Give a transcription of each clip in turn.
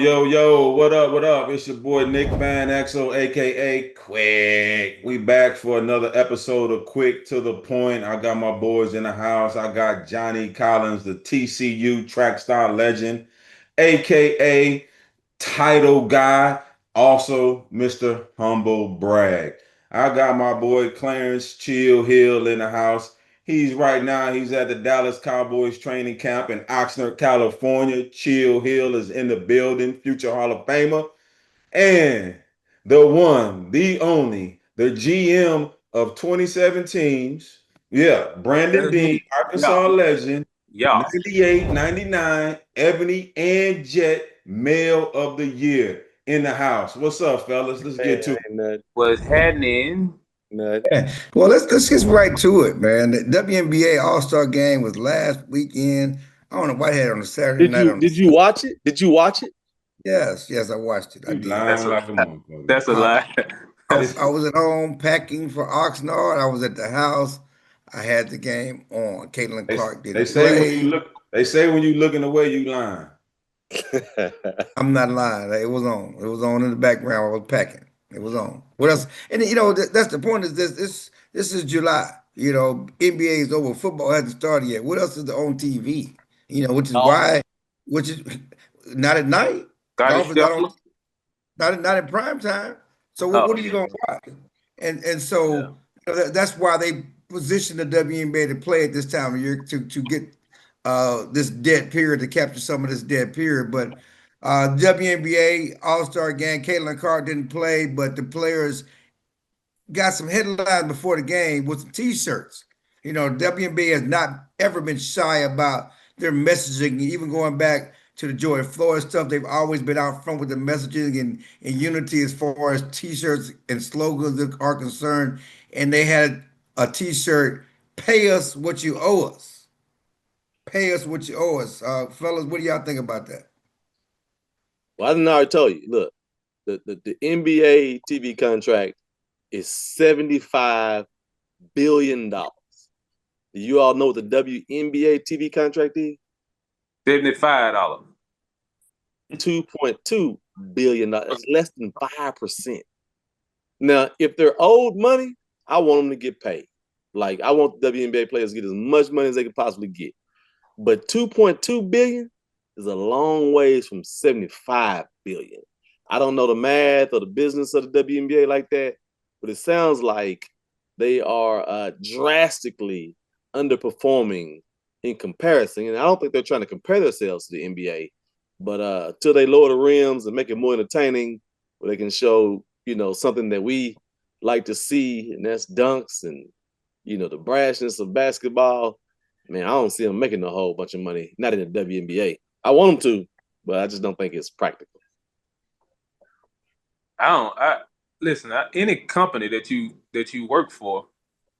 Yo, what up, what up? It's your boy Nick Van Exel, aka Quick. We back for another episode of Quick to the Point. I got my boys in the house. I got Johnny Collins, the TCU track star legend, aka title guy, also Mr. Humble Brag. I got my boy Clarence Chill Hill in the house. He's at the Dallas Cowboys training camp in Oxnard, California. Chill Hill is in the building, future Hall of Famer. And the one, the only, the GM of 27 teams. Yeah, Brandon That's Dean, me. Yeah, Arkansas legend, yeah. 98, 99, Ebony and Jet, Male of the Year in the house. What's up, fellas? Let's get Man, to it. ain't nothing, What's happening? nothing. Yeah. Well, let's get right to it, man. The WNBA All-Star Game was last weekend. I don't know what I had on a Saturday Did night. you did you watch it? Did you watch it? Yes, I watched it. I You did. That's lying a like a motherfucker. that's a I, lie. I was at home packing for Oxnard. I was at the house. I had the game on. Caitlin They, Clark they didn't say when you play. look, they say when you looking away, you lying. I'm not lying. It was on. It was on in the background. I was packing. It was on. What else? And that's the point. Is this is July. NBA is over. Football hasn't started yet. What else is on TV? Which is Golf. why, which is not at night. Scotty Golf is not on. Scheffler. Not in prime time. So what Oh are you yeah, going to watch? And yeah. so that's why they position the WNBA to play at this time of year to get this dead period, to capture some of this dead period. But WNBA All Star Game, Caitlin Clark didn't play, but the players got some headlines before the game with some T-shirts. WNBA has not ever been shy about their messaging, even going back to the Joy Flores stuff. They've always been out front with the messaging and unity as far as T-shirts and slogans are concerned. And they had a T-shirt, "Pay us what you owe us." Pay us what you owe us, fellas. What do y'all think about that? Well, I didn't already tell you. Look, the NBA TV contract is $75 billion. Do you all know what the WNBA TV contract is? $75. $2.2 billion. That's less than 5%. Now, if they're owed money, I want them to get paid. Like, I want the WNBA players to get as much money as they can possibly get. But 2.2 billion is a long ways from 75 billion. I don't know the math or the business of the WNBA like that, but it sounds like they are drastically underperforming in comparison. And I don't think they're trying to compare themselves to the NBA, but until they lower the rims and make it more entertaining, where they can show, something that we like to see, and that's dunks and, the brashness of basketball. Man, I don't see them making a whole bunch of money, not in the WNBA. I want them to, but I just don't think it's practical. I listen. Any company that you work for,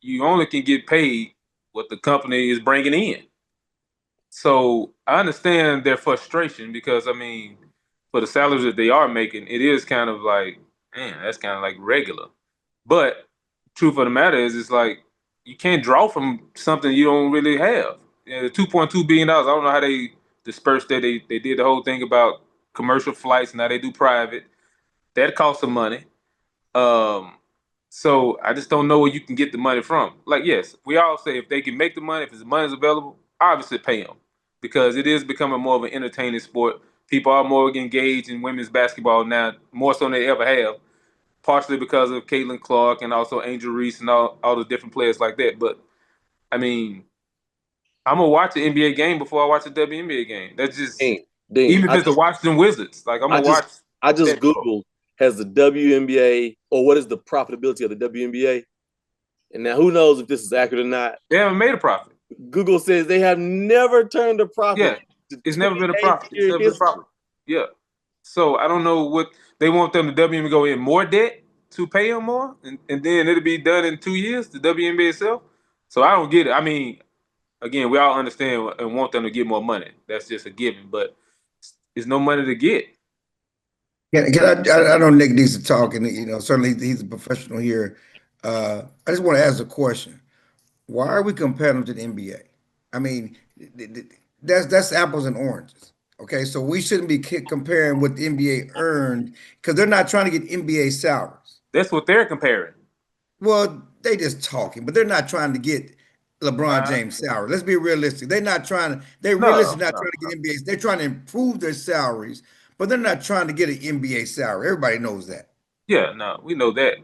you only can get paid what the company is bringing in. So I understand their frustration because for the salaries that they are making, it is kind of like, man, that's kind of like regular. But truth of the matter is, it's like you can't draw from something you don't really have. The $2.2 billion. I don't know how they dispersed that. They did the whole thing about commercial flights. Now they do private. That costs some money. Um, so I just don't know where you can get the money from. Like, yes, we all say if they can make the money, if the money's available, obviously pay them because it is becoming more of an entertaining sport. People are more engaged in women's basketball now, more so than they ever have, partially because of Caitlin Clark and also Angel Reese and all the different players like that. But I mean, I'm gonna watch the NBA game before I watch the WNBA game. That's just Dean, even if I it's the just Washington Wizards. Like I'm I gonna just watch I just that. Googled, has the WNBA, or what is the profitability of the WNBA? And now who knows if this is accurate or not. They haven't made a profit. Google says they have never turned a profit Yeah, to it's never been a 28 profit. It's year never been a history. profit. Yeah. So I don't know what they want them to WNBA go in more debt to pay them more, and then it'll be done in 2 years. The WNBA itself. So I don't get it. I mean, again, we all understand and want them to get more money. That's just a given. But it's no money to get. I know Nick needs to talk, and certainly he's a professional here. I just want to ask a question. Why are we comparing them to the NBA? I mean, that's apples and oranges. Okay, so we shouldn't be comparing what the NBA earned because they're not trying to get NBA salaries. That's what they're comparing. Well, they just talking, but they're not trying to get LeBron Uh, James' salary. Let's be realistic. They're not trying to. They're no, realistic, not no. trying to get NBA. They're trying to improve their salaries, but they're not trying to get an NBA salary. Everybody knows that. Yeah, no, we know that.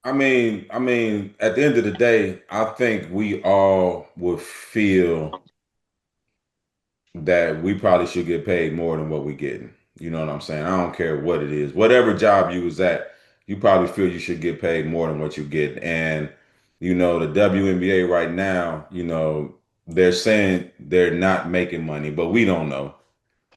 I mean, at the end of the day, I think we all would feel that we probably should get paid more than what we're getting. You know what I'm saying? I don't care what it is. Whatever job you was at, you probably feel you should get paid more than what you get. And, the WNBA right now, they're saying they're not making money, but we don't know.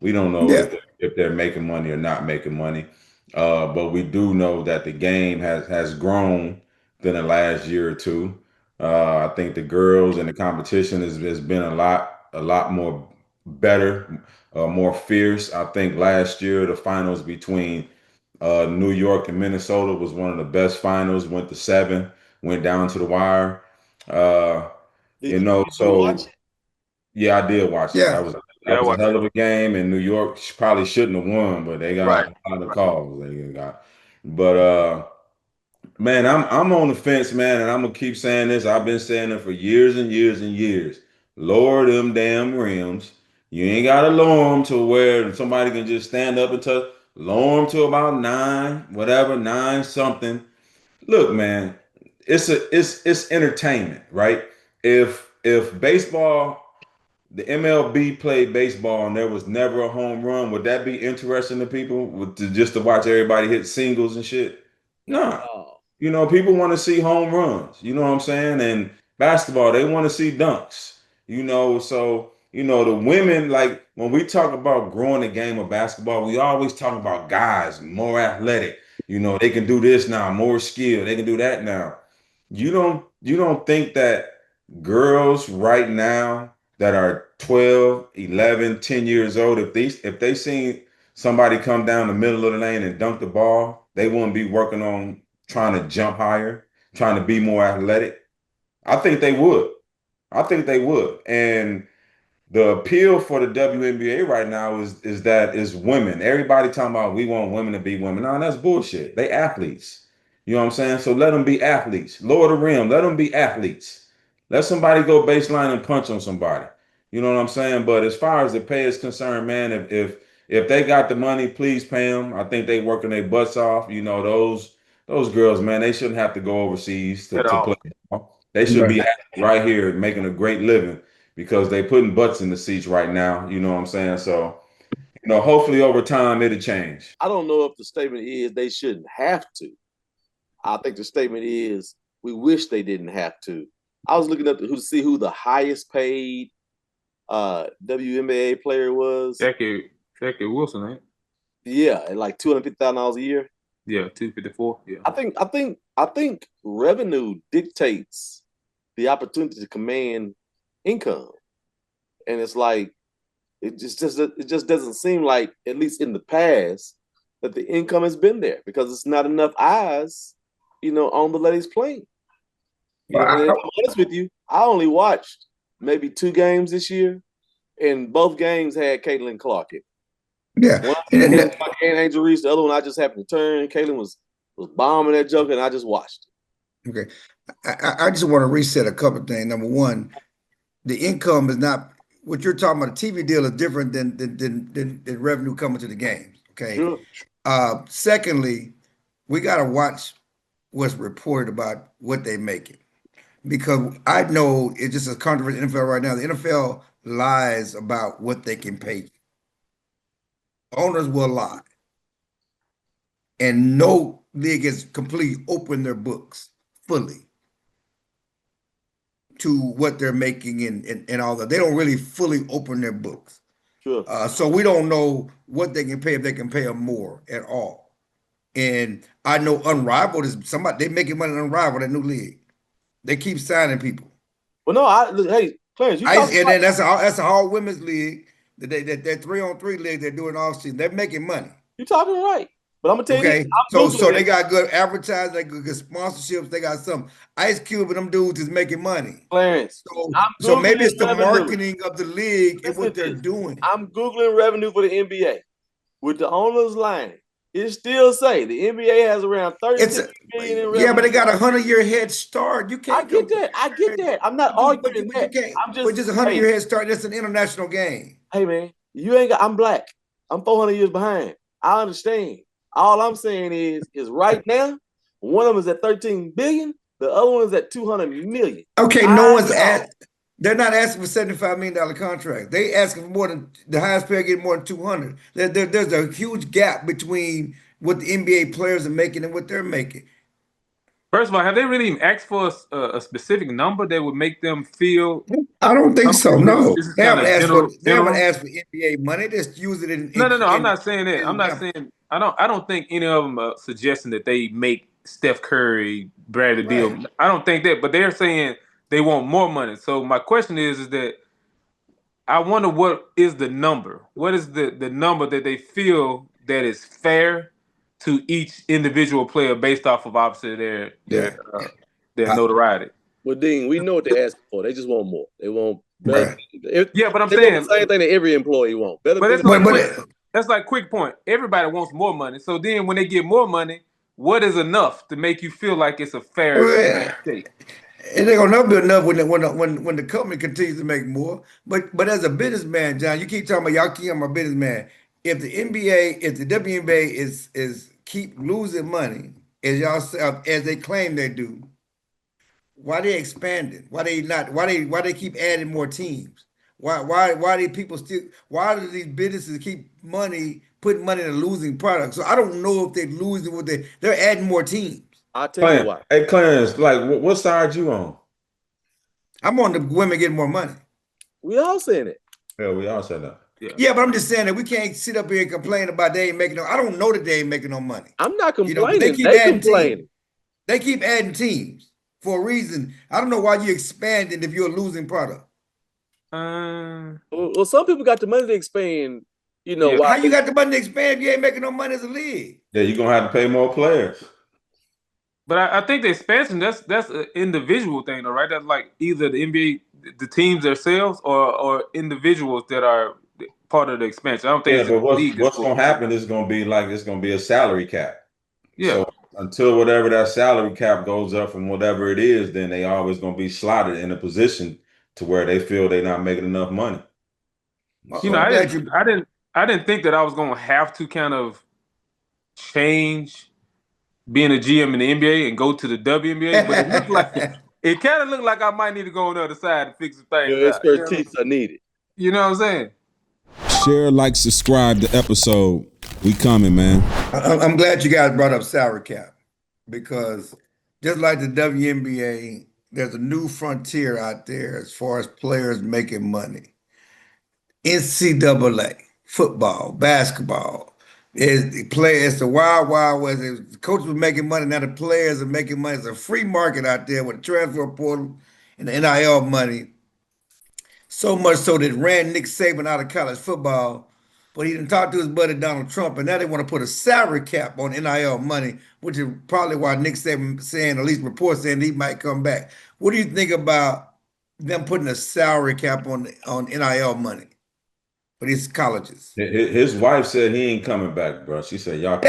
We don't know Yeah, if they're making money or not making money. But we do know that the game has grown in the last year or two. I think the girls and the competition has been a lot more better, more fierce. I think last year the finals between New York and Minnesota was one of the best finals. Went to seven, went down to the wire. Uh, Did you watch so it? yeah, I did watch it. yeah, That Yeah, was a what? hell of a game, and New York probably shouldn't have won, but they Right. got a lot of calls. They got, but man, I'm on the fence, man, and I'm gonna keep saying this. I've been saying it for years and years and years. Lower them damn rims. You ain't gotta lower them to where somebody can just stand up and touch. Lower them to about nine, whatever, nine something. Look, man, it's entertainment, right? If baseball the MLB played baseball and there was never a home run, would that be interesting to people just to watch everybody hit singles and shit? Not at Nah. all. People want to see home runs. You know what I'm saying? And basketball, they want to see dunks. So the women, like when we talk about growing the game of basketball, we always talk about guys more athletic. They can do this now, more skill. They can do that now. You don't think that girls right now that are 12, 11, 10 years old, if they seen somebody come down the middle of the lane and dunk the ball, they wouldn't be working on trying to jump higher, trying to be more athletic? I think they would. I think they would. And the appeal for the WNBA right now is that is women. Everybody talking about we want women to be women. No, that's bullshit. They athletes. You know what I'm saying? So let them be athletes. Lower the rim. Let them be athletes. Let somebody go baseline and punch on somebody. You know what I'm saying? But as far as the pay is concerned, man, if they got the money, please pay them. I think they working their butts off. Those girls, man, they shouldn't have to go overseas At to all. play. They should right. be right here making a great living because they putting butts in the seats right now. You know what I'm saying? So, hopefully over time it'll change. I don't know if the statement is they shouldn't have to. I think the statement is we wish they didn't have to. I was looking up to see who the highest paid WNBA player was. Jackie Wilson, ain't it? Yeah, at like $250,000 a year. Yeah, 254. Yeah. I think revenue dictates the opportunity to command income, and it's like it just doesn't seem like, at least in the past, that the income has been there because it's not enough eyes, on the ladies playing. Well, And if I'm honest with you, I only watched maybe 2 games this year, and both games had Caitlin Clark in. yeah, One and had Angel Reese, the other one I just happened to turn. Caitlin was bombing that joker, and I just watched it. okay. I just want to reset a couple of things. Number one, the income is not what you're talking about. The TV deal is different than revenue coming to the games. Okay. Sure. Secondly, we got to watch what's reported about what they making because I know it's just a controversy in the NFL right now. The NFL lies about what they can pay. Owners will lie, and no league has completely opened their books fully to what they're making and all that. They don't really fully open their books. Sure. So we don't know what they can pay, if they can pay them more at all. And I know Unrivaled is somebody, they making money on Unrivaled, that new league. They keep signing people. Well, no, hey, Clarence, And then that's a all women's league. That 3-on-3 league they're doing all season. They're making money. you're talking right. But I'm gonna tell you this, Okay, I'm so Googling they it. got good advertising, they got good sponsorships, they got some Ice Cube and them dudes is making money. Clarence. So I'm so maybe it's Googling the revenue. marketing of the league and Listen what to they're this. doing. I'm Googling revenue for the NBA. With the owners line, it still say the NBA has around 36 billion in revenue. Yeah, but they got a 100-year head start. You I can't get that. I get that. I'm not arguing but you that. can't. I'm just But just a 100-year head start. That's an international game. Hey man, you ain't got. I'm black. I'm 400 years behind. I understand. All I'm saying is right now, one of them is at 13 billion. The other one is at 200 million. Okay, no one's at. They're not asking for $75 million contract. They asking for more than the highest player getting more than 200. There's a huge gap between what the NBA players are making and what they're making. First of all, have they really even asked for a specific number that would make them feel? I don't think so. No, This is they kind haven't of asked for. They haven't general. asked for NBA money. They just use it in. No. I'm not saying that. I'm not saying. I don't think any of them are suggesting that they make Steph Curry, Bradley Beal. Right. I don't think that, but they're saying they want more money. So my question is that I wonder what is the number? What is the number that they feel that is fair to each individual player based off of obviously their notoriety? Well, Dean, we know what they're asking for. They just want more. They want better. Right. Yeah, but I'm they saying want the same thing that every employee wants. Better. But that's like quick point. Everybody wants more money. So then when they get more money, what is enough to make you feel like it's a fair shake? And they're gonna never be enough when the company continues to make more. But as a businessman, John, you keep talking about y'all keep I'm a businessman. If the NBA, if the WNBA is keep losing money as y'all as they claim they do, why they expanding? Why they not? Why they keep adding more teams? Why do people still? Why do these businesses keep putting money in a losing product? So I don't know if they're losing what they're adding more teams. I'll tell you why. Hey, Clarence, like, what side you on? I'm on the women getting more money. We all saying it. Yeah, we all said that. Yeah, but I'm just saying that we can't sit up here and complain about they ain't making no. I don't know that they ain't making no money. I'm not complaining. But they keep they adding complaining. teams. They keep adding teams for a reason. I don't know why you're expanding if you're a losing product. Well, some people got the money to expand. You know why? How you got the money to expand if you ain't making no money as a league? Yeah, you're gonna have to pay more players. But I think the expansion that's an individual thing, though, right? That's like either the NBA, the teams themselves, or individuals that are part of the expansion. I don't think. Yeah, but what's gonna happen is gonna be like it's gonna be a salary cap. Yeah. So until whatever that salary cap goes up from whatever it is, then they always gonna be slotted in a position to where they feel they're not making enough money. You know, I didn't think that I was gonna have to kind of change being a GM in the NBA and go to the WNBA, but it looked like it kind of looked like I might need to go on the other side and fix some things. Your expertise are needed. You know what I'm saying? Share, like, subscribe the episode. We coming, man. I'm glad you guys brought up salary cap because just like the WNBA, there's a new frontier out there as far as players making money. NCAA, football, basketball. It's the wild, wild west. The coaches were making money. Now the players are making money. It's a free market out there with the transfer portal and the NIL money. So much so that it ran Nick Saban out of college football, but he didn't talk to his buddy Donald Trump, and now they want to put a salary cap on NIL money, which is probably why Nick Saban saying, at least reports saying he might come back. What do you think about them putting a salary cap on NIL money for these colleges? His wife said he ain't coming back, bro. She said y'all.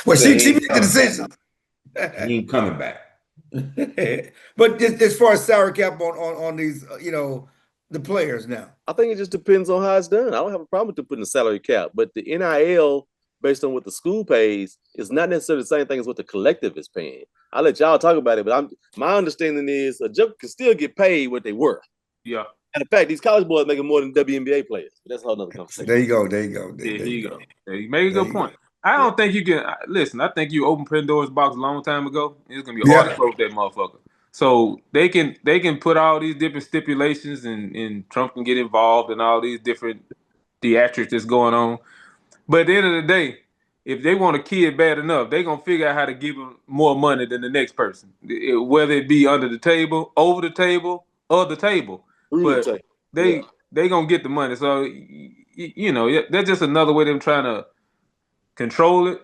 Well, she made the decision. He ain't coming back. But as far as salary cap on these, the players now. I think it just depends on how it's done. I don't have a problem with them putting a salary cap, but the NIL, based on what the school pays, is not necessarily the same thing as what the collective is paying. I'll let y'all talk about it, but my understanding is a joker can still get paid what they worth. Yeah. And in fact, these college boys making more than WNBA players. But that's a whole nother conversation. There you go. Yeah, you make a good point. I don't think you can listen. I think you opened Pandora's box a long time ago. It's gonna be hard to close that motherfucker. So they can put all these different stipulations and Trump can get involved in all these different theatrics that's going on. But at the end of the day, if they want a kid bad enough, they're gonna figure out how to give him more money than the next person, whether it be under the table, over the table, or the table. But they gonna get the money. So that's just another way of them trying to control it,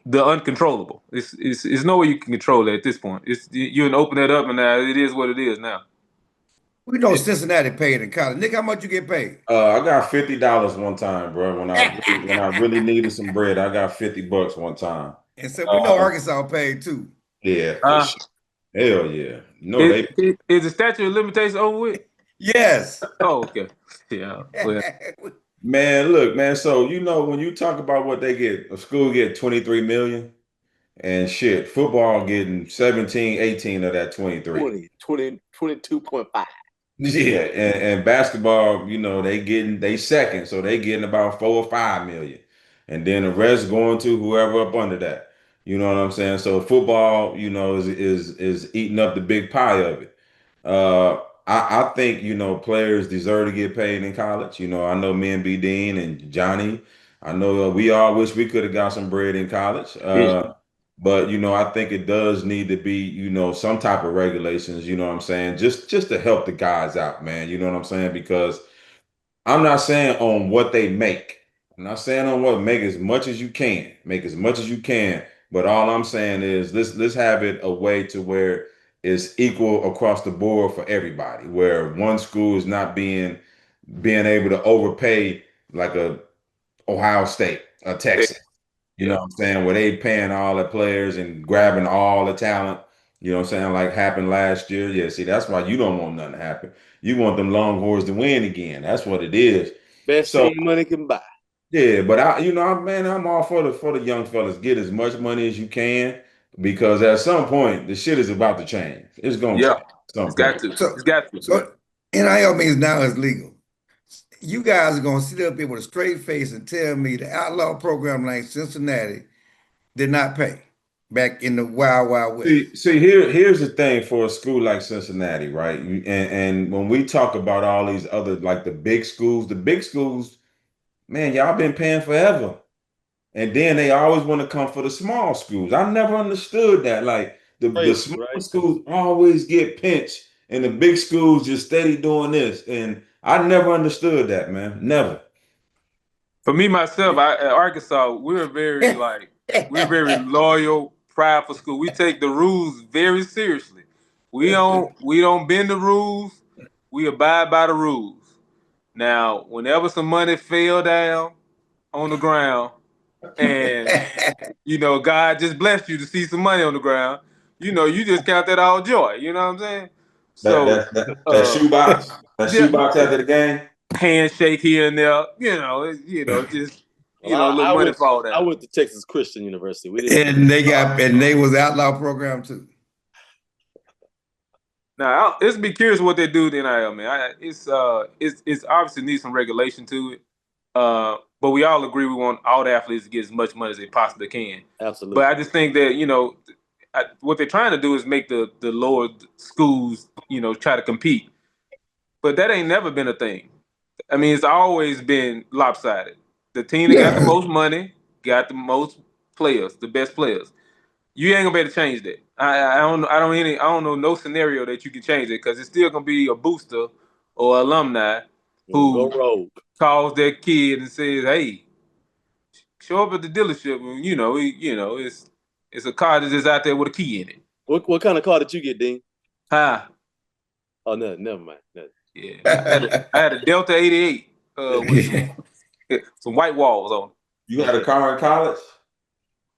the uncontrollable. It's no way you can control it at this point. You can open that up, and now it is what it is now. We know Cincinnati paid in college. Nick, how much you get paid? I got $50 one time, bro. When I really needed some bread, I got $50 one time. And so we know Arkansas paid too. Yeah, for sure. Hell yeah. No, is the statute of limitations over with? Yes. Oh, okay. Yeah. Well. Man, look, man. So when you talk about what they get, a school get 23 million, and shit, football getting 17, 18 of that 23. 22.5. Yeah, and basketball, they second, so they getting about 4 or 5 million, and then the rest going to whoever up under that. You know what I'm saying? So football, is eating up the big pie of it. I think players deserve to get paid in college. I know me and B Dean and Johnny. I know we all wish we could have got some bread in college. But I think it does need to be, some type of regulations, you know what I'm saying? Just to help the guys out, man. You know what I'm saying? Because I'm not saying on what they make. I'm not saying on what make as much as you can. Make as much as you can. But all I'm saying is let's have it a way to where it's equal across the board for everybody, where one school is not being able to overpay like a Ohio State, a Texas. You know what I'm saying? Where they paying all the players and grabbing all the talent. You know what I'm saying? Like happened last year. Yeah, see, that's why you don't want nothing to happen. You want them Longhorns to win again. That's what it is. Best team money can buy. Yeah, but I'm all for the young fellas. Get as much money as you can, because at some point the shit is about to change. It's gonna change. It's got to. So, it's got to. So NIL means now it's legal. You guys are gonna sit up here with a straight face and tell me the outlaw program like Cincinnati did not pay back in the Wild Wild West. See, here's the thing for a school like Cincinnati, right? And when we talk about all these other, like the big schools, man, y'all been paying forever. And then they always want to come for the small schools. I never understood that. Like the small schools always get pinched, and the big schools just steady doing this. And I never understood that, man. Never. For me, myself, at Arkansas, we're very loyal, prideful school. We take the rules very seriously. We don't bend the rules. We abide by the rules. Now, whenever some money fell down on the ground, and God just blessed you to see some money on the ground, you just count that all joy. You know what I'm saying? So that shoebox, shoebox after the game, handshake here and there. Just little money fall down. I went to Texas Christian University. And they was outlaw program too. Now, let's be curious what they do with NIL, man. It's obviously needs some regulation to it. But we all agree we want all the athletes to get as much money as they possibly can. Absolutely. But I just think that, what they're trying to do is make the lower schools, try to compete. But that ain't never been a thing. I mean, it's always been lopsided. The team that got the most money got the most players, the best players. You ain't gonna be able to change that. I don't know no scenario that you can change it, because it's still gonna be a booster or alumni who calls their kid and says, "Hey, show up at the dealership." It's a car that's just out there with a key in it. What kind of car did you get, Dean? Huh? Oh no, never mind. No. Yeah, I had a Delta 88 with some white walls on it. You had a car in college?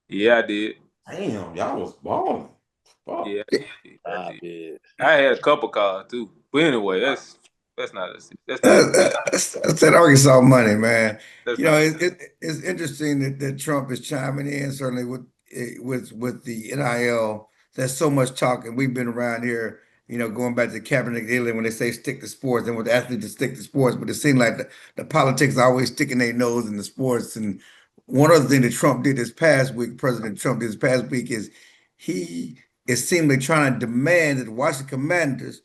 Yeah, I did. Damn, y'all was balling. Fuck. Yeah, I did. I had a couple cars too. But anyway, that's not that's that Arkansas money, man. It's interesting that Trump is chiming in, certainly with the NIL. There's so much talk, and we've been around here, going back to Kaepernick Italy when they say stick to sports, and with the athletes to stick to sports, but it seems like the politics are always sticking their nose in the sports. And one other thing that Trump did this past week, President Trump did this past week, is he is seemingly trying to demand that the Washington Commanders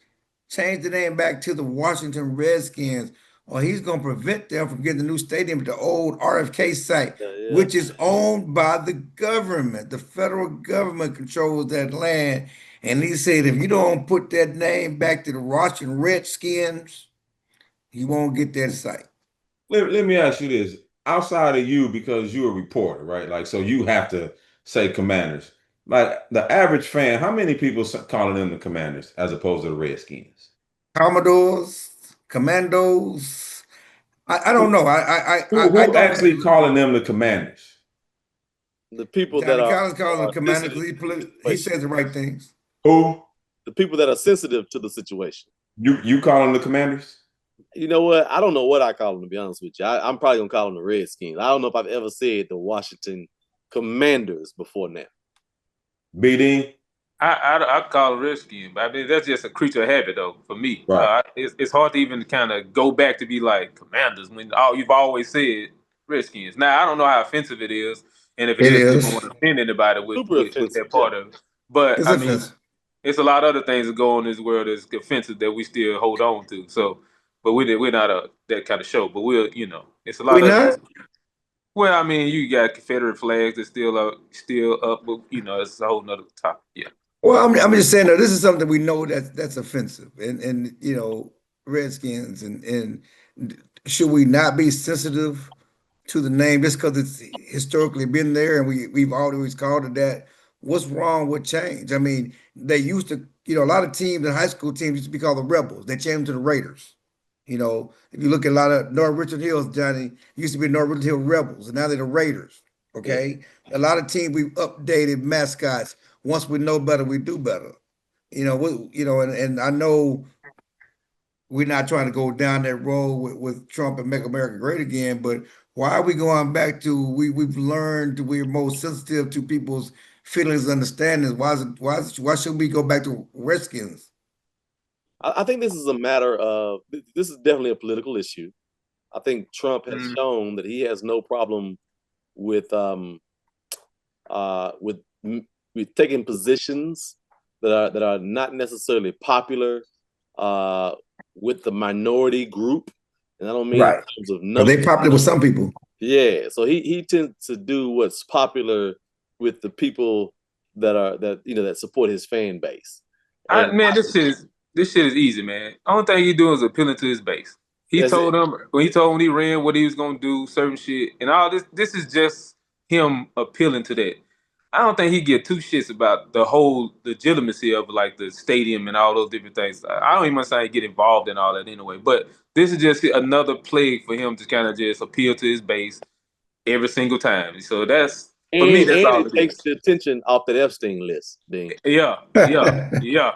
change the name back to the Washington Redskins, or he's going to prevent them from getting the new stadium at the old RFK site, which is owned by the government. The federal government controls that land. And he said, if you don't put that name back to the Washington Redskins, you won't get that site. Let me ask you this. outside of you, because you're a reporter, right? Like, so you have to say Commanders. Like the average fan, how many people calling them the Commanders as opposed to the Redskins? Commodores, Commandos. I don't know. I Who think actually calling them the Commanders? The people that Johnny are, Collins calling the commander sensitive because to the he situation. says the right things. Who? The people that are sensitive to the situation. You call them the Commanders? You know what? I don't know what I call them, to be honest with you. I'm probably gonna call them the Redskins. I don't know if I've ever said the Washington Commanders before now. BD? I call it Redskins, but I mean that's just a creature of habit though for me. Right. It's hard to even kind of go back to be like Commanders when you've always said Redskins. Now I don't know how offensive it is, and if it's It just you don't want is. to offend anybody with Super with offensive, that part of it. But It's I mean, offensive. it's a lot of other things that go on in this world that's offensive that we still hold on to. So, but we're not that kind of show. But it's a We lot of. not? Well, I mean, you got Confederate flags that's still up, but it's a whole nother topic. Yeah. Well, I'm just saying that this is something we know that's offensive, and Redskins, and should we not be sensitive to the name just because it's historically been there and we've always called it that? What's wrong with change? I mean, they used to, a lot of teams and high school teams used to be called the Rebels. They changed them to the Raiders. If you look at a lot of North Richland Hills, Johnny, used to be North Richland Hill Rebels, and now they're the Raiders. Yeah. Okay, a lot of teams we've updated mascots. Once we know better, we do better. And I know we're not trying to go down that road with Trump and make America great again, but why are we going back to we've learned we're more sensitive to people's feelings and understandings? Why should we go back to Redskins? I think this is a matter of this is definitely a political issue. I think Trump has shown that he has no problem with with taking positions that are not necessarily popular with the minority group, and I don't mean Right. in terms of But numbers. they popular with some people. Yeah, so he tends to do what's popular with the people that support his fan base. And Man, this shit is easy, man. Only thing he doing is appealing to his base. He that's told it. them when he ran what he was gonna do, certain shit, and all this. This is just him appealing to that. I don't think he give two shits about the whole legitimacy of like the stadium and all those different things. I don't even understand he get involved in all that anyway. But this is just another play for him to kind of just appeal to his base every single time. So that's for me. That's And all it it takes is. the attention off that Epstein list, Dean. Yeah, yeah.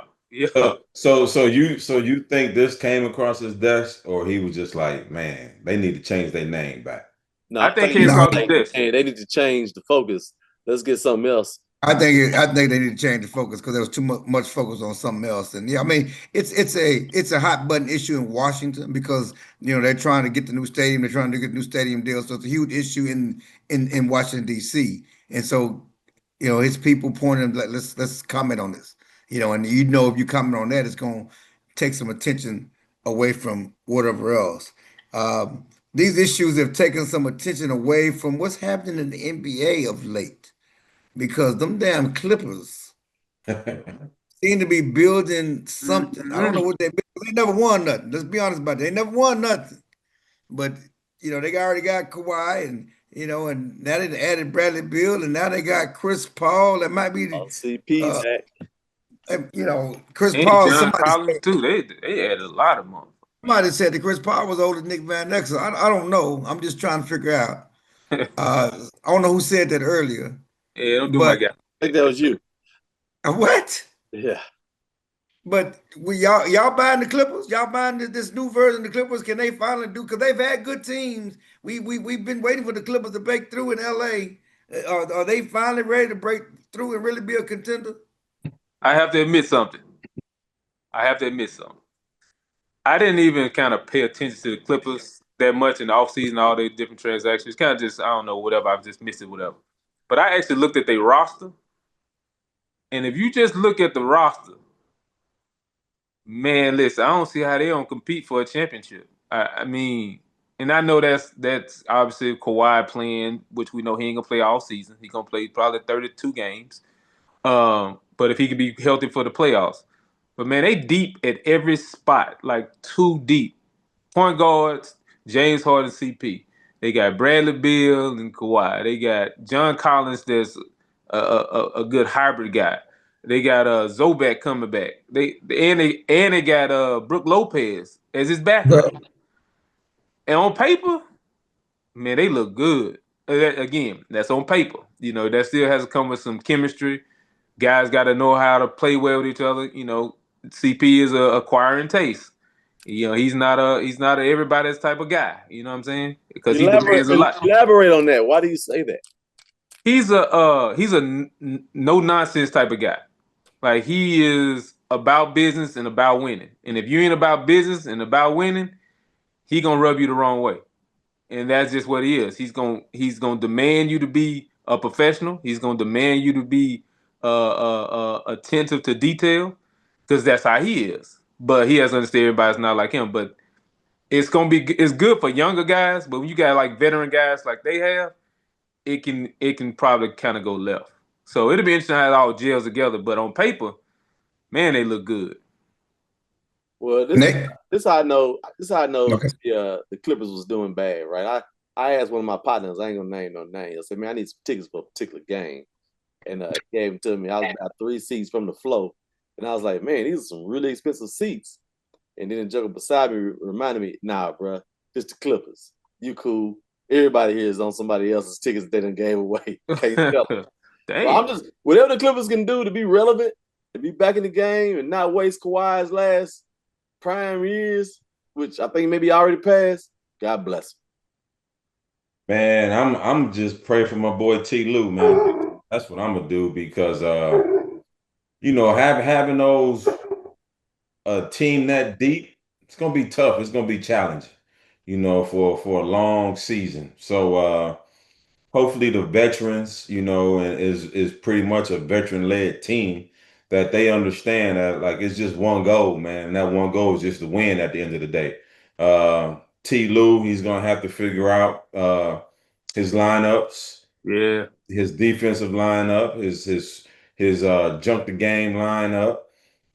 So you think this came across his desk, or he was just like, man, they need to change their name back? No, I I think think came No, across the desk. they need to change the focus. Let's get something else. I think they need to change the focus because there was too much focus on something else. And yeah, I mean it's a hot button issue in Washington because they're trying to get the new stadium, they're trying to get new stadium deals. So it's a huge issue in Washington D.C. And so his people pointed like let's comment on this. And if you comment on that, it's going to take some attention away from whatever else. These issues have taken some attention away from what's happening in the NBA of late because them damn Clippers seem to be building something. I don't know what they never won nothing. Let's be honest about it. They never won nothing. But they already got Kawhi and now they added Bradley Beal and now they got Chris Paul. That might be CP's uh back. Chris And Paul. John Collins too. They had a lot of them. Somebody said that Chris Paul was older than Nick Van Exel. I don't know. I'm just trying to figure out. I don't know who said that earlier, Yeah, don't do my but guy. I think that was you. what? Yeah. But y'all buying the Clippers? Y'all buying this new version of the Clippers? Can they finally do? Because they've had good teams. We've been waiting for the Clippers to break through in LA. Are they finally ready to break through and really be a contender? I have to admit something. I didn't even kind of pay attention to the Clippers that much in the offseason, all their different transactions. Kind of just, I don't know, whatever. I've just missed it, whatever. But I actually looked at their roster. And if you just look at the roster, man, listen, I don't see how they don't compete for a championship. I mean, and I know that's obviously Kawhi playing, which we know he ain't gonna play all season. He's gonna play probably 32 games. But if he could be healthy for the playoffs. But man, they deep at every spot, like too deep. Point guards, James Harden, CP. They got Bradley Beal and Kawhi. They got John Collins. That's a good hybrid guy. They got Zoback coming back. They got Brook Lopez as his backup. And on paper, man, they look good. Again, that's on paper. That still has to come with some chemistry. Guys got to know how to play well with each other. CP is acquiring taste. He's not a everybody's type of guy. You know what I'm saying? Because he demands a lot. Elaborate on that. Why do you say that? He's a no nonsense type of guy. Like, he is about business and about winning. And if you ain't about business and about winning, he gonna rub you the wrong way. And that's just what he is. He's gonna demand you to be a professional. He's gonna demand you to be attentive to detail, because that's how he is. But he has to understand everybody's not like him. But it's good for younger guys. But when you got like veteran guys like they have, it can probably kind of go left. So it'll be interesting how it all gels together. But on paper, man, they look good. Well, this how I know. Okay. The Clippers was doing bad, right? I asked one of my partners. I ain't gonna name no name. I said, "Man, I need some tickets for a particular game," and he gave them to me. I was about 3 seats from the floor, and I was like, "Man, these are some really expensive seats." And then the joker beside me reminded me, "Nah, bro, it's the Clippers. You cool? Everybody here is on somebody else's tickets that they done gave away. Can't tell them." So I'm just whatever the Clippers can do to be relevant, to be back in the game, and not waste Kawhi's last prime years, which I think maybe already passed. God bless him. Man, I'm just praying for my boy T. Lue, man. That's what I'm gonna do, because having those a team that deep, it's gonna be tough. It's gonna be challenging, for a long season. So hopefully the veterans, is pretty much a veteran-led team, that they understand that, like, it's just one goal, man. And that one goal is just to win at the end of the day. T. Lue, he's gonna have to figure out his lineups, Yeah. his defensive lineup, his junk the game lineup,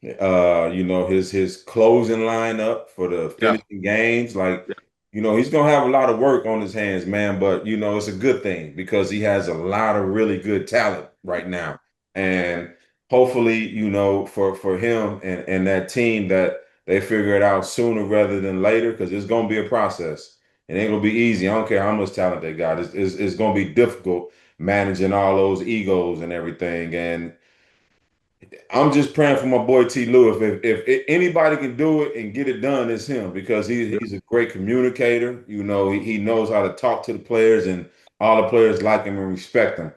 his closing lineup for the finishing games. Like, he's gonna have a lot of work on his hands, man. But it's a good thing, because he has a lot of really good talent right now. And hopefully, for him and that team, that they figure it out sooner rather than later, because it's gonna be a process. It ain't gonna be easy. I don't care how much talent they got. It's gonna be difficult managing all those egos and everything. And I'm just praying for my boy T. Lue. If anybody can do it and get it done, it's him, because he's a great communicator. He knows how to talk to the players, and all the players like him and respect him.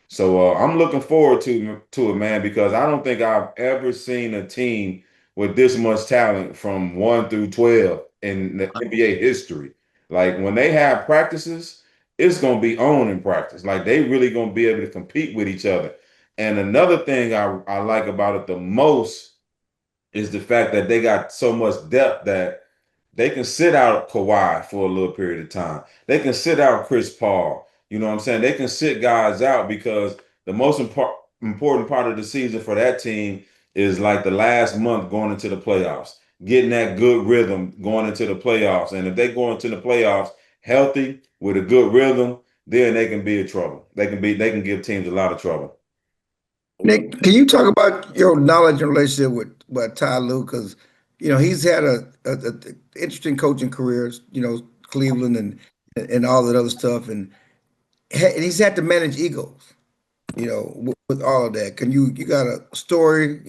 So I'm looking forward to it, man, because I don't think I've ever seen a team with this much talent from 1 through 12 in the NBA history. Like, when they have practices, it's gonna be on in practice. Like, they really gonna be able to compete with each other. And another thing I like about it the most is the fact that they got so much depth that they can sit out Kawhi for a little period of time. They can sit out Chris Paul. You know what I'm saying? They can sit guys out, because the most important part of the season for that team is like the last month going into the playoffs, getting that good rhythm going into the playoffs. And if they go into the playoffs healthy with a good rhythm, then they can be in trouble. They can give teams a lot of trouble. Nick, can you talk about your knowledge and relationship with Ty Lue? Because he's had a interesting coaching careers, Cleveland and all that other stuff, and he's had to manage egos, with all of that. Can you got a story,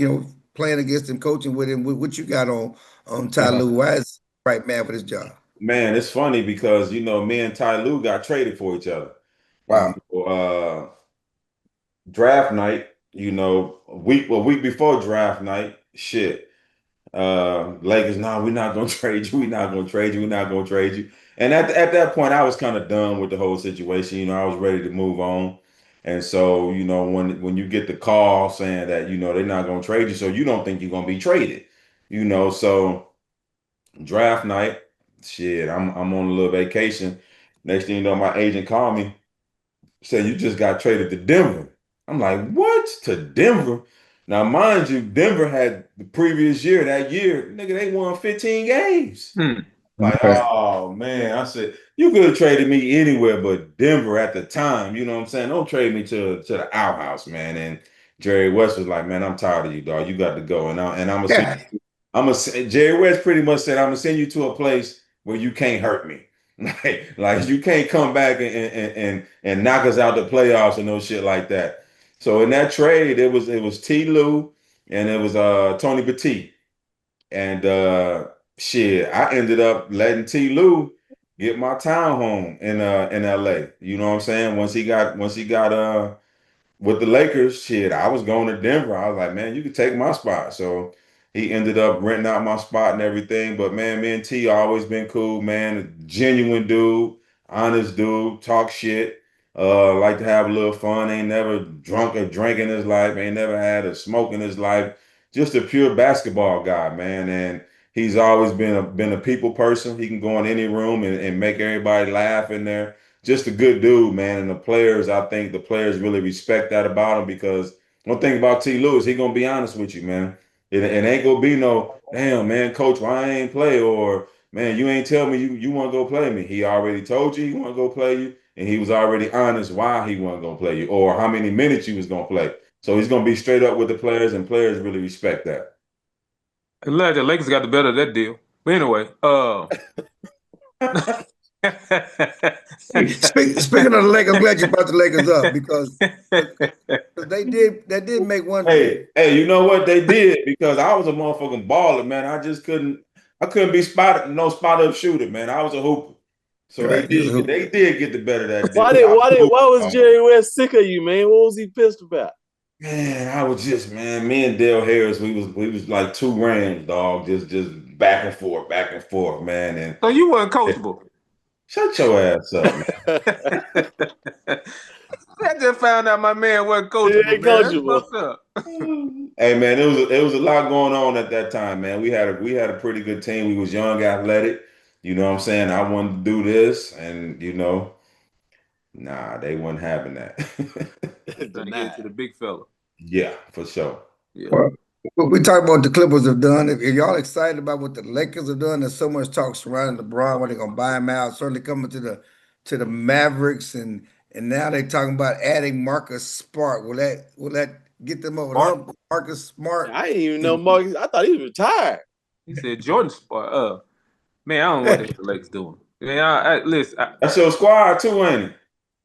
playing against him, coaching with him? What you got on Ty Lue? Why is he the right man for this job? Man, it's funny, because me and Ty Lue got traded for each other. Wow. Draft night, a week before draft night, shit. Lakers, nah, we're not gonna trade you. We're not gonna trade you. We're not gonna trade you. And at that point, I was kind of done with the whole situation. I was ready to move on. And so, when you get the call saying that, they're not gonna trade you, so you don't think you're gonna be traded. So draft night, shit, I'm on a little vacation. Next thing you know, my agent called me, said, you just got traded to Denver. I'm like, what? To Denver? Now, mind you, Denver had the previous year, nigga, they won 15 games. Like, oh man, I said you could have traded me anywhere but Denver at the time. You know what I'm saying? Don't trade me to the outhouse, man. And Jerry West was like, man, I'm tired of you, dog. You got to go. And I'm gonna see. Yeah. Jerry West pretty much said, I'm gonna send you to a place where you can't hurt me. Like you can't come back and knock us out the playoffs and no shit like that. So in that trade, it was T. Lue and it was Tony Petit. And shit, I ended up letting T. Lue get my townhome in LA. You know what I'm saying? Once he got with the Lakers, shit, I was going to Denver. I was like, man, you can take my spot. So he ended up renting out my spot and everything. But man, me and T always been cool, man. A genuine dude, honest dude, talk shit. Like to have a little fun. Ain't never drunk or drank in his life. Ain't never had a smoke in his life. Just a pure basketball guy, man. And he's always been a people person. He can go in any room and make everybody laugh in there. Just a good dude, man. And I think the players really respect that about him because one thing about T. Lewis, he gonna be honest with you, man. It ain't gonna be no, damn, man, coach, why I ain't play? Or man, you ain't tell me you want to go play me. He already told you he want to go play you, and he was already honest why he wasn't gonna play you or how many minutes you was gonna play. So he's gonna be straight up with the players, and players really respect that. And glad the Lakers got the better of that deal. But anyway, Speaking of the Lakers, I'm glad you brought the Lakers up because they did make one. Hey, you know what they did? Because I was a motherfucking baller, man. I couldn't be no spot up shooter, man. I was a hooper. So Right. they did get the better of that deal. Why was Jerry West sick of you, man? What was he pissed about? Man, I was just, man, me and Dale Harris, we was like two Rams, dog. Just back and forth, man. And so you weren't coachable. shut your ass up, man. I just found out my man wasn't coachable. He ain't Man. That's coachable. fucked up. Hey man, it was a lot going on at that time, man. We had a pretty good team. We was young, athletic. You know what I'm saying? I wanted to do this, and nah, they wasn't having that. Trying to get to the big fella. Yeah, for sure. Yeah. Well, what we talk about what the Clippers have done. If y'all excited about what the Lakers have done, there's so much talk surrounding LeBron when they're gonna buy him out. Certainly coming to the Mavericks, and now they're talking about adding Marcus Smart. Will that get them over the hump? Marcus Smart. I didn't even know Marcus. I thought he was retired. He said Jordan Sport. Man, I don't know what the Lakers doing. Man, listen. That's your squad too, ain't it?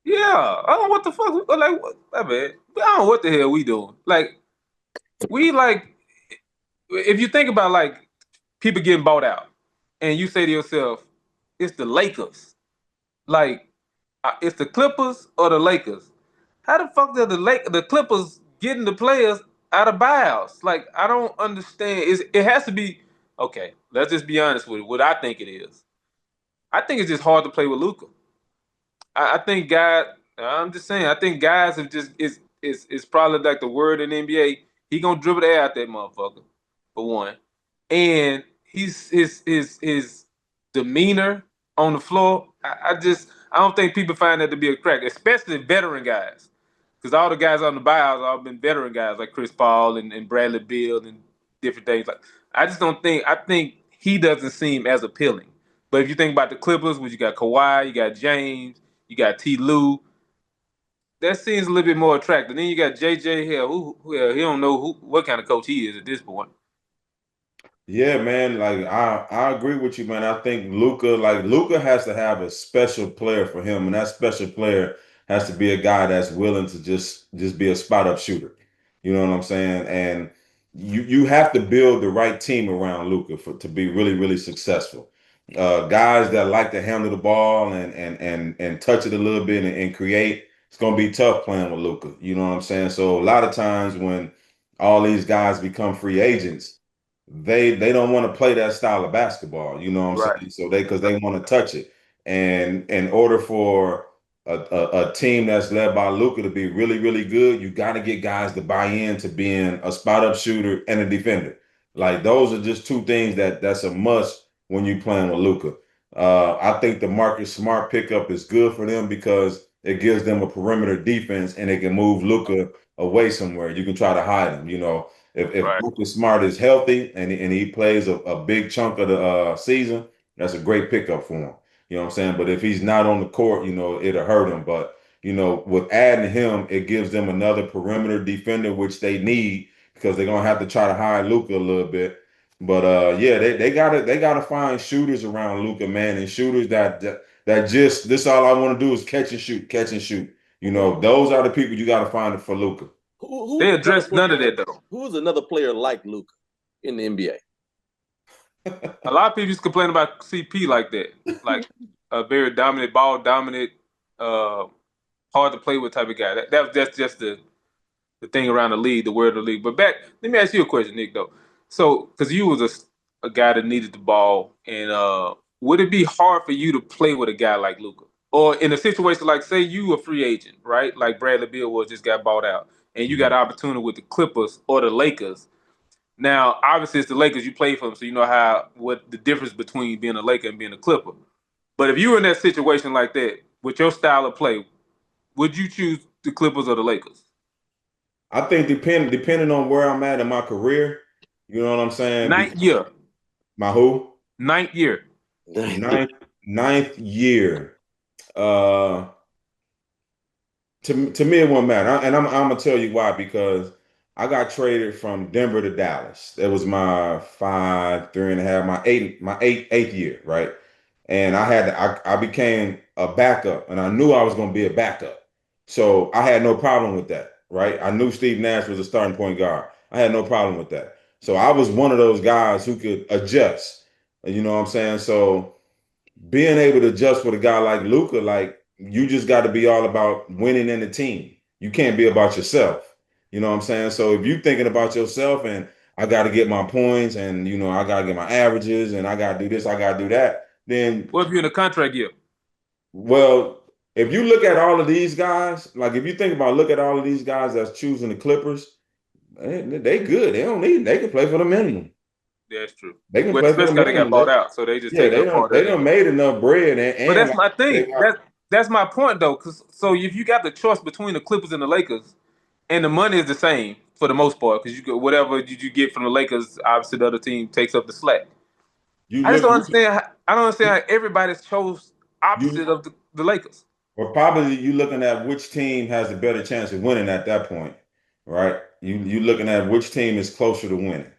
Yeah, I don't know what the fuck. Like, I mean, I don't know what the hell we doing. Like, if you think about like people getting bought out, and you say to yourself, it's the Lakers. Like, it's the Clippers or the Lakers. How the fuck did the Clippers getting the players out of buyouts? Like, I don't understand. It has to be okay. Let's just be honest with it. What I think it is. I think it's just hard to play with Luka. I think guys. I'm just saying. I think guys have just is probably like the word in the NBA. He gonna dribble the air out that motherfucker for one, and his demeanor on the floor. I don't think people find that to be a crack, especially veteran guys, because all the guys on the buyouts all been veteran guys like Chris Paul and Bradley Beal and different things. Like I just don't think. I think he doesn't seem as appealing. But if you think about the Clippers, which you got Kawhi, you got James, you got T. Lue, that seems a little bit more attractive. Then you got JJ Hill, who he don't know what kind of coach he is at this point. Yeah, man. Like I agree with you, man. I think Luca has to have a special player for him, and that special player has to be a guy that's willing to just be a spot up shooter. You know what I'm saying? And you have to build the right team around Luca to be really, really successful. Guys that like to handle the ball and touch it a little bit and create. It's gonna be tough playing with Luca. You know what I'm saying? So a lot of times when all these guys become free agents they don't want to play that style of basketball, you know what I'm saying? So because they want to touch it. And in order for a team that's led by Luka to be really, really good, you got to get guys to buy in to being a spot up shooter and a defender. Like those are just two things that's a must when you're playing with Luka. I think the Marcus Smart pickup is good for them because it gives them a perimeter defense and they can move Luka away somewhere. You can try to hide him, you know. If Marcus Smart is healthy and he plays a big chunk of the season, That's a great pickup for him. You know what I'm saying? But if he's not on the court, it'll hurt him. But with adding him, it gives them another perimeter defender, which they need because they're gonna have to try to hide Luka a little bit. But yeah, they gotta find shooters around Luka, man, and shooters that just this all I want to do is catch and shoot, catch and shoot. Those are the people you gotta find for Luka. They addressed none of that though. Who's another player like Luka in the NBA? A lot of people used to complain about CP like that, like a very dominant, ball dominant, hard to play with type of guy. That's just the thing around the league, the word of the league. But let me ask you a question, Nick. Though, so because you was a guy that needed the ball, and would it be hard for you to play with a guy like Luka, or in a situation like say you a free agent, right? Like Bradley Beal just got bought out, and you got an opportunity with the Clippers or the Lakers. Now, obviously, it's the Lakers you play for them, so you know what the difference between being a Laker and being a Clipper. But if you were in that situation like that with your style of play, would you choose the Clippers or the Lakers? I think depending on where I'm at in my career, you know what I'm saying? Ninth year. My who? Ninth year. Ninth year. To me, it won't matter. And I'm gonna tell you why, because I got traded from Denver to Dallas. That was my 3.5, my eighth year, right? And I became a backup, and I knew I was gonna be a backup. So I had no problem with that, right? I knew Steve Nash was a starting point guard. I had no problem with that. So I was one of those guys who could adjust. You know what I'm saying? So being able to adjust with a guy like Luka, like you just got to be all about winning in the team. You can't be about yourself. You know what I'm saying? So if you're thinking about yourself and I got to get my points and I got to get my averages and I got to do this, I got to do that, then what if you're in a contract year? Well, if you look at all of these guys, like if you look at all of these guys that's choosing the Clippers, they good. They can play for the minimum. That's true. They can play for the minimum. They got bought out, so they just take they don't made enough bread. But that's my thing. That's my point though. So if you got the choice between the Clippers and the Lakers, and the money is the same for the most part, because you get whatever you get from the Lakers, obviously the other team takes up the slack. I don't understand how everybody's chose opposite of the Lakers. Well, probably you looking at which team has a better chance of winning at that point, right? You looking at which team is closer to winning.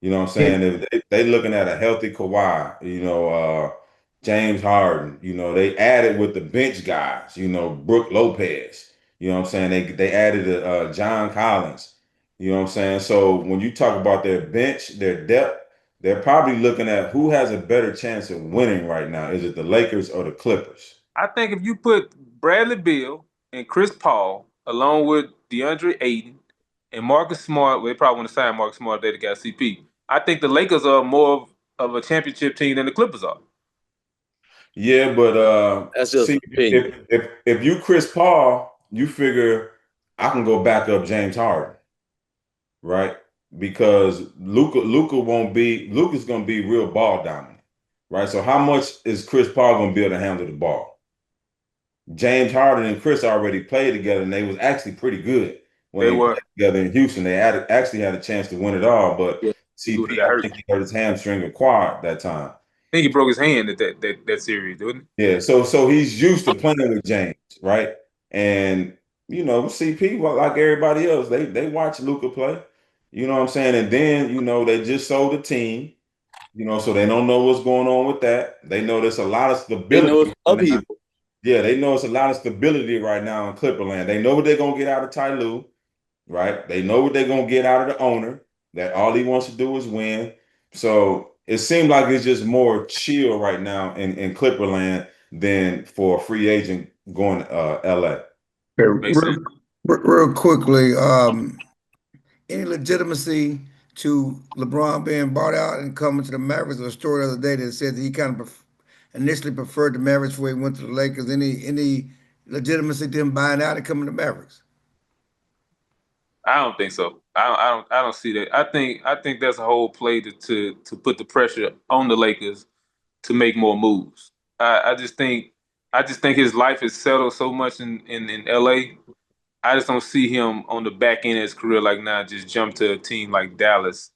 You know what I'm saying? If they looking at a healthy Kawhi, James Harden, they added with the bench guys, Brook Lopez, you know what I'm saying? They added John Collins, you know what I'm saying? So when you talk about their bench, their depth, they're probably looking at who has a better chance of winning right now. Is it the Lakers or the Clippers? I think if you put Bradley Beal and Chris Paul along with DeAndre Ayton and Marcus Smart, they probably want to sign Marcus Smart. They got CP. I think the Lakers are more of a championship team than the Clippers are. Yeah, but that's just if you Chris Paul, you figure I can go back up James Harden, right? Because Luka's gonna be real ball dominant, right? So how much is Chris Paul gonna be able to handle the ball? James Harden and Chris already played together, and they was actually pretty good when they played together in Houston. They actually had a chance to win it all, but CP, I think he hurt his hamstring or quad that time. I think he broke his hand at that series, didn't he? Yeah, so he's used to playing with James, right? And CP, like everybody else, they watch Luka play. You know what I'm saying? And then, they just sold the team, so they don't know what's going on with that. They know there's a lot of stability. They know it's upheaval. Yeah, they know it's a lot of stability right now in Clipperland. They know what they're going to get out of Ty Lue, right? They know what they're going to get out of the owner, that all he wants to do is win. So it seems like it's just more chill right now in Clipperland than for a free agent going to LA. Real quickly, any legitimacy to LeBron being bought out and coming to the Mavericks? A story the other day that said that he kind of initially preferred the Mavericks before he went to the Lakers. Any legitimacy to him buying out and coming to Mavericks? I don't think so. I don't see that. I think that's a whole play to put the pressure on the Lakers to make more moves. I just think his life is settled so much in LA. I just don't see him on the back end of his career like now just jump to a team like Dallas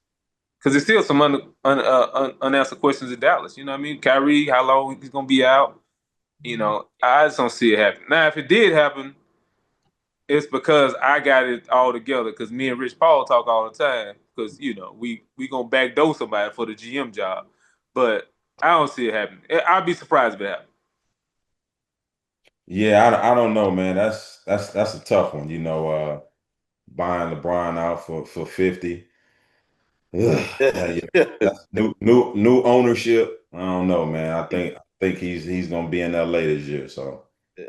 because there's still some unanswered questions in Dallas. You know what I mean? Kyrie, how long he's gonna be out? You know, I just don't see it happen. Now, if it did happen, it's because I got it all together. Because me and Rich Paul talk all the time. Because you know, we gonna backdoor somebody for the GM job, but I don't see it happening. I'd be surprised if it happened. Yeah, I don't know, man. That's a tough one. You know, buying LeBron out for 50. Ugh, that's new ownership. I don't know, man. I think he's gonna be in LA this year. So Yeah.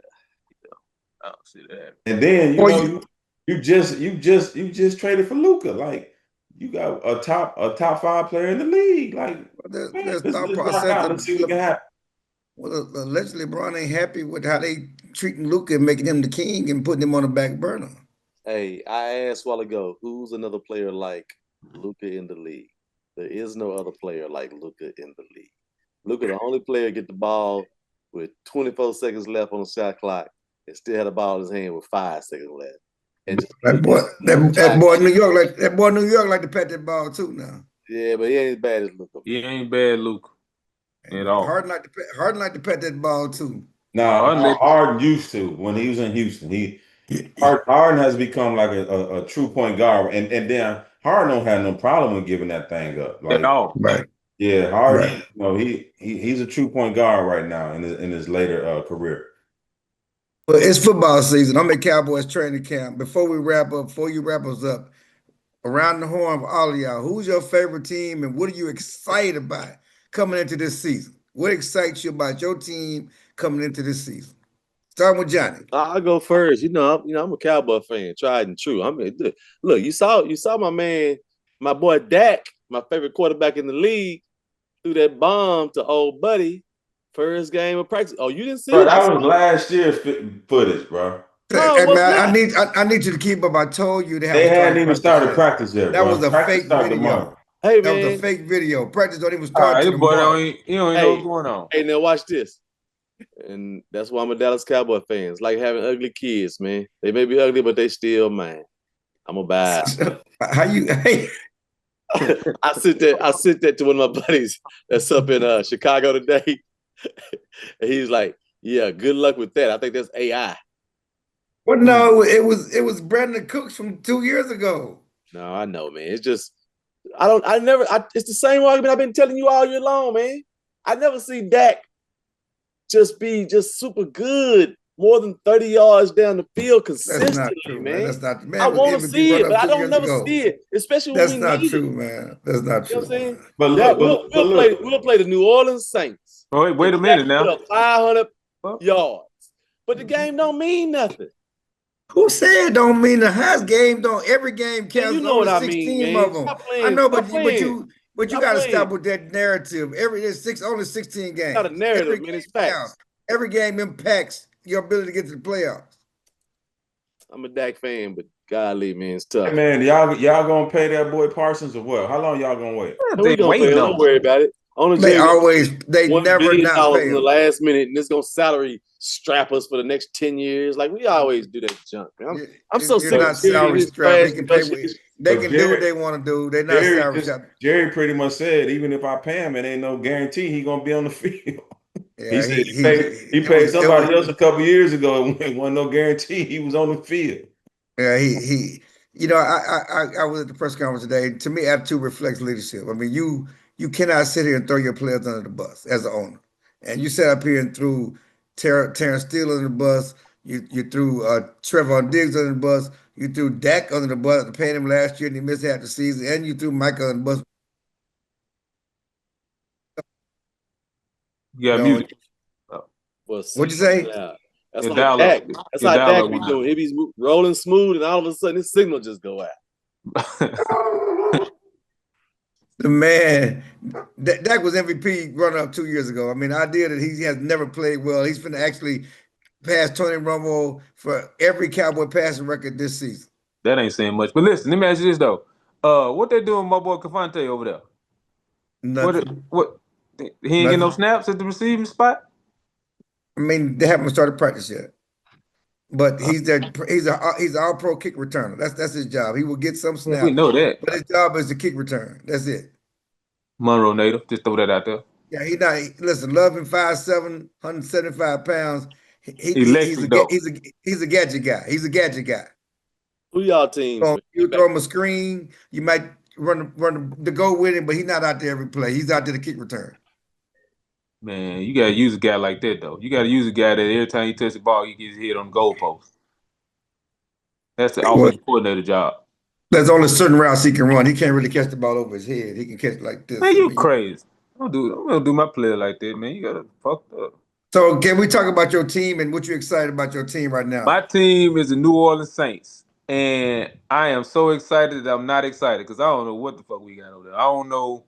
I don't see that. and then you know you just traded for Luka. Like you got a top 5 player in the league. Like there's let's thought rock out. Let's see what can happen. Well, allegedly, LeBron ain't happy with how they treating Luka and making him the king and putting him on the back burner. Hey, I asked a while ago, who's another player like Luka in the league? There is no other player like Luka in the league. Luka, the only player to get the ball with 24 seconds left on the shot clock and still had the ball in his hand with 5 seconds left. And just that boy New York like to pat that ball too now. Yeah, but he ain't as bad as Luka. He ain't bad, Luka. At all. Harden like to pat that ball too. No, Harden used to when he was in Houston. Harden has become like a true point guard, and then Harden don't have no problem with giving that thing up. Like, at all. Right. Yeah, Harden. Right. You know, he's a true point guard right now in his later career. Well, it's football season. I'm at Cowboys training camp. Before you wrap us up, around the horn for all of y'all, who's your favorite team and what are you excited about coming into this season? What excites you about your team coming into this season? Starting with Johnny. I'll go first. I'm a Cowboy fan, tried and true. I mean, look, you saw my man, my boy Dak, my favorite quarterback in the league, threw that bomb to old buddy. First game of practice. Oh, you didn't see it? That was last year's footage, bro. No, Hey, man, I need you to keep up. I told you they hadn't even started practice yet. That bro. was a fake video. Tomorrow. Hey, that man. was a fake video. Practice don't even start. All right, boy, he don't know what's going on. Hey, now watch this. And that's why I'm a Dallas Cowboy fan. It's like having ugly kids, man. They may be ugly, but they still mine. I'm a buy. How you? Hey. I sent that to one of my buddies that's up in Chicago today. And he's like, "Yeah, good luck with that. I think that's AI." Well, no, it was Brandon Cooks from 2 years ago. No, I know, man. It's just it's the same argument I've been telling you all year long, man. I never see Dak be super good more than 30 yards down the field consistently, that's not true, man. That's not, man. I want to see it, but I don't never see it, especially when that's not true, man. That's not true. You know what I'm saying? But look, we'll play the New Orleans Saints. Oh, wait a minute now. Put up 500 yards, but the game don't mean nothing. Who said it don't mean the highest game don't? Every game counts. You know what I 16 mean, of them. I know, but you got to stop with that narrative. Only 16 games. It's not a narrative, man. It's facts. Counts. Every game impacts your ability to get to the playoffs. I'm a Dak fan, but golly, man, it's tough. Hey, man, y'all gonna pay that boy Parsons or what? How long y'all gonna wait? Don't worry about it. They never not pay in the last minute, and it's gonna salary strap us for the next 10 years. Like we always do that junk, man. I'm so sick of salary strap. They can do what they want to do. They're not salary strap. Jerry pretty much said, even if I pay him, it ain't no guarantee he gonna be on the field. Yeah, he paid somebody else a couple years ago. It wasn't no guarantee he was on the field. Yeah, I was at the press conference today. To me, attitude reflects leadership. I mean, you cannot sit here and throw your players under the bus as an owner. And you sat up here and threw Terrence Steele under the bus. You threw Trevon Diggs under the bus. You threw Dak under the bus after paying him last year and he missed half the season. And you threw Michael under the bus. Yeah, muted. What'd you say? That's like Dak. That's like Dak be doing. He be rolling smooth, and all of a sudden his signal just go out. The man, Dak was MVP runner-up 2 years ago. I mean, the idea that he has never played well. He's been actually pass Tony Romo for every Cowboy passing record this season. That ain't saying much. But listen, let me ask you this though. What they doing, my boy Cavante over there? Nothing. What? He ain't getting no snaps at the receiving spot? I mean, they haven't started practice yet. But he's an all-pro kick returner. That's his job. He will get some snaps. We know that. But his job is to kick return. That's it. Monroe native. Just throw that out there. Yeah, listen, Loving 5'7", 175 pounds. Electric though. He's a gadget guy. He's a gadget guy. Who y'all teams? You throw him a screen, you might run the go with him, but he's not out there every play. He's out there to kick return. Man, you gotta use a guy like that though. You gotta use a guy that every time he touches the ball, he gets hit on the goalpost. That's the offensive coordinator job. There's only certain routes he can run. He can't really catch the ball over his head. He can catch it like this. Man, you crazy. I'm gonna do my player like that, man. You gotta fuck up. So can we talk about your team and what you're excited about your team right now? My team is the New Orleans Saints. And I am so excited that I'm not excited because I don't know what the fuck we got over there. I don't know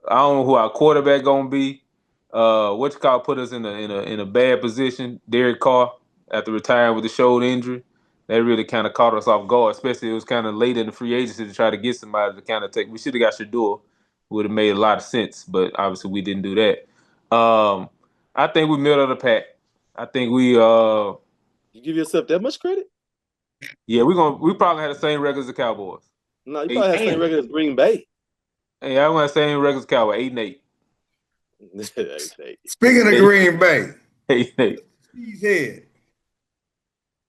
who our quarterback gonna be. Put us in a bad position. Derek Carr, after retiring with a shoulder injury, that really kind of caught us off guard. Especially it was kind of late in the free agency to try to get somebody to kind of take. We should have got Shador. Would have made a lot of sense, but obviously we didn't do that. I think we middle of the pack. I think we. You give yourself that much credit? Yeah, we probably had the same record as the Cowboys. No, you probably had the same record as Green Bay. Hey, I want the same record as Cowboys, 8-8. Speaking of Green Bay, 8-8. He's head.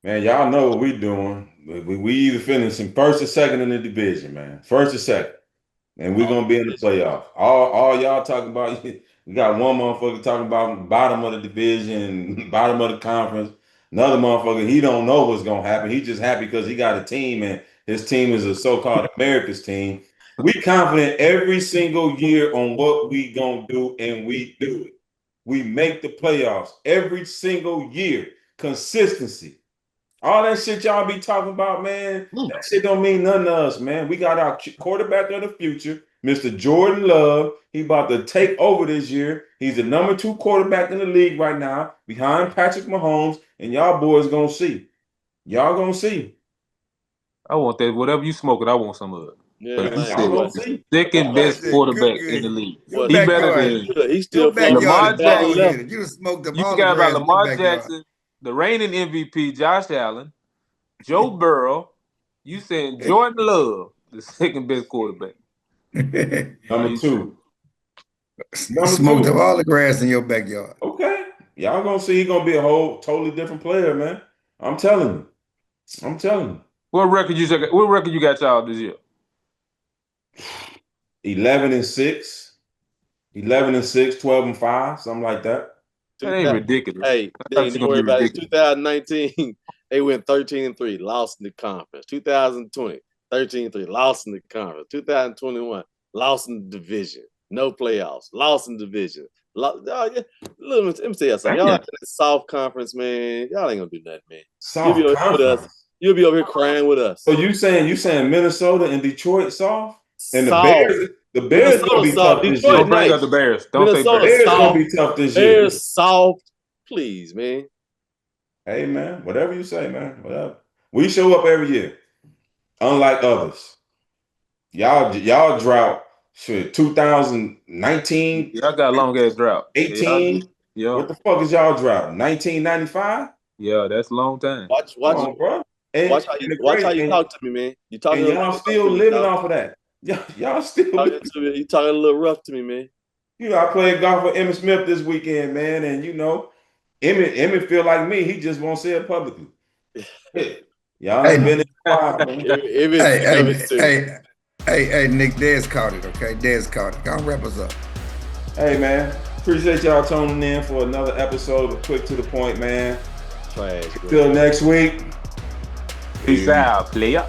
Man, y'all know what we doing. We either finishing first or second in the division, man. First or second. And we're gonna be in the playoff. All y'all talking about, we got one motherfucker talking about bottom of the division, bottom of the conference. Another motherfucker, he don't know what's gonna happen. He just happy because he got a team and his team is a so-called America's team. We confident every single year on what we gonna do, and we do it. We make the playoffs every single year. Consistency. All that shit y'all be talking about, man, that shit don't mean nothing to us, man. We got our quarterback of the future, Mr. Jordan Love. He about to take over this year. He's the number 2 quarterback in the league right now, behind Patrick Mahomes, and y'all boys gonna see. Y'all gonna see. I want that. Whatever you smoking, I want some of it. Yeah, second best quarterback in the league. He better than. He's still Lamar Jackson. You smoked them. You forgot about Lamar Jackson, the reigning MVP, Josh Allen, Joe Burrow. You saying Jordan Love, the second best quarterback. Number 2. Smoked up all the grass in your backyard. Okay. Y'all gonna see he's gonna be a whole totally different player, man. I'm telling you. What record you got y'all this year? 11-6, 12-5, something like that. That ain't ridiculous. Hey, don't worry about it. 2019, they went 13-3, lost in the conference. 2020, 13-3, lost in the conference. 2021, lost in the division. No playoffs, lost in the division. Let me tell you something. Y'all in the soft conference, man. Y'all ain't gonna do nothing, man. Soft conference. You'll be over here crying with us. So you saying Minnesota and Detroit soft? And the Bears gonna be tough this year. Don't bring up the Bears. Don't say Bears. Bears gonna be tough this year. Bears soft, please, man. Hey, man, whatever you say, man. Whatever. We show up every year, unlike others. Y'all drought. Shit, 2019. Y'all got a long ass drought. 18. Yeah. What the fuck is y'all drought? 1995. Yeah, that's a long time. Watch how you talk to me, man. You talking? And y'all still living off of that. Y'all still talking to me. You talking a little rough to me, man. You know, I played golf with Emmitt Smith this weekend, man, and you know, Emmitt feel like me. He just won't say it publicly. Y'all ain't been in a while. Hey, Nick, Dez caught it, okay? Dez caught it. Go on, wrap us up. Hey, man. Appreciate y'all tuning in for another episode of Quick to the Point, man. Trash. Till next week. Peace out, player.